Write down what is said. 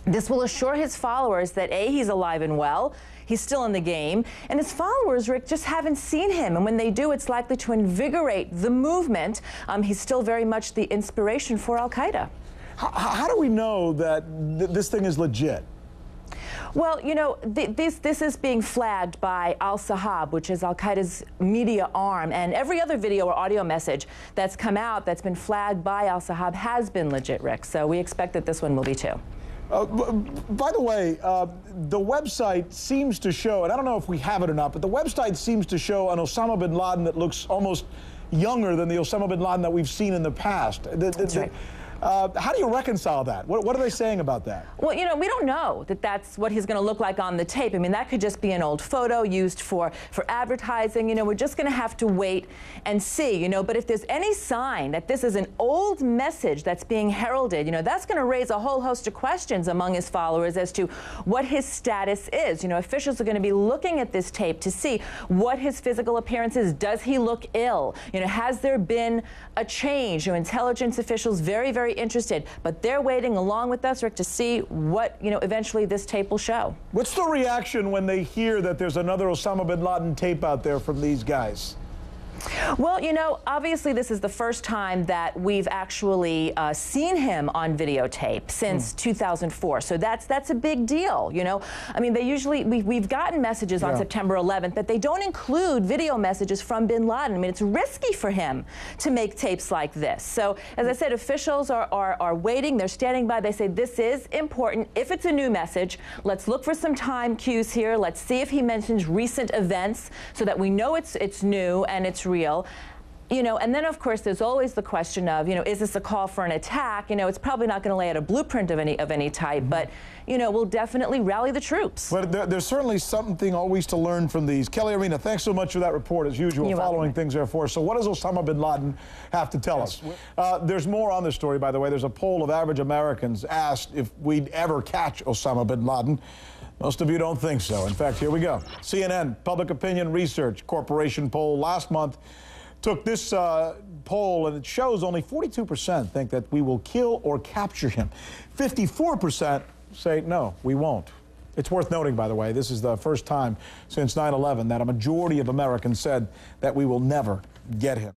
This will assure his followers that A, he's alive and well, he's still in the game, and his followers, Rick, just haven't seen him, and when they do, it's likely to invigorate the movement. He's still very much the inspiration for al-Qaeda. How do we know that this thing is legit? Well, you know, this is being flagged by Al-Sahab, which is al-Qaeda's media arm, and every other video or audio message that's come out that's been flagged by Al-Sahab has been legit, Rick, so we expect that this one will be too. By the way, the website seems to show, and I don't know if we have it or not, but the website seems to show an Osama bin Laden that looks almost younger than the Osama bin Laden that we've seen in the past. That's right. How do you reconcile that? What are they saying about that? Well, you know, we don't know that that's what he's going to look like on the tape. I mean, that could just be an old photo used for advertising. You know, we're just going to have to wait and see, you know. But if there's any sign that this is an old message that's being heralded, you know, that's going to raise a whole host of questions among his followers as to what his status is. You know, officials are going to be looking at this tape to see what his physical appearance is. Does he look ill? You know, has there been a change? You know, intelligence officials very interested, but they're waiting along with us, Rick, to see what, you know, eventually this tape will show. What's the reaction when they hear that there's another Osama bin Laden tape out there from these guys? Well, you know, obviously this is the first time that we've actually seen him on videotape since 2004. So that's a big deal, you know. I mean, they usually, we've gotten messages on September 11th that they don't include video messages from bin Laden. I mean, it's risky for him to make tapes like this. So, as I said, officials are waiting. They're standing by. They say this is important. If it's a new message, let's look for some time cues here. Let's see if he mentions recent events so that we know it's new and it's real. You know, and then of course there's always the question of, you know, is this a call for an attack? You know, it's probably not going to lay out a blueprint of any type, but, you know, we'll definitely rally the troops. But there's certainly something always to learn from these. Kelli Arena, thanks so much for that report, as usual, You're following welcome. things there for us. So what does Osama bin Laden have to tell us? There's more on this story, by the way. There's a poll of average Americans asked if we'd ever catch Osama bin Laden. Most of you don't think so. In fact, here we go. CNN Public Opinion Research Corporation poll last month took this poll, and it shows only 42% think that we will kill or capture him. 54% say, no, we won't. It's worth noting, by the way, this is the first time since 9/11 that a majority of Americans said that we will never get him.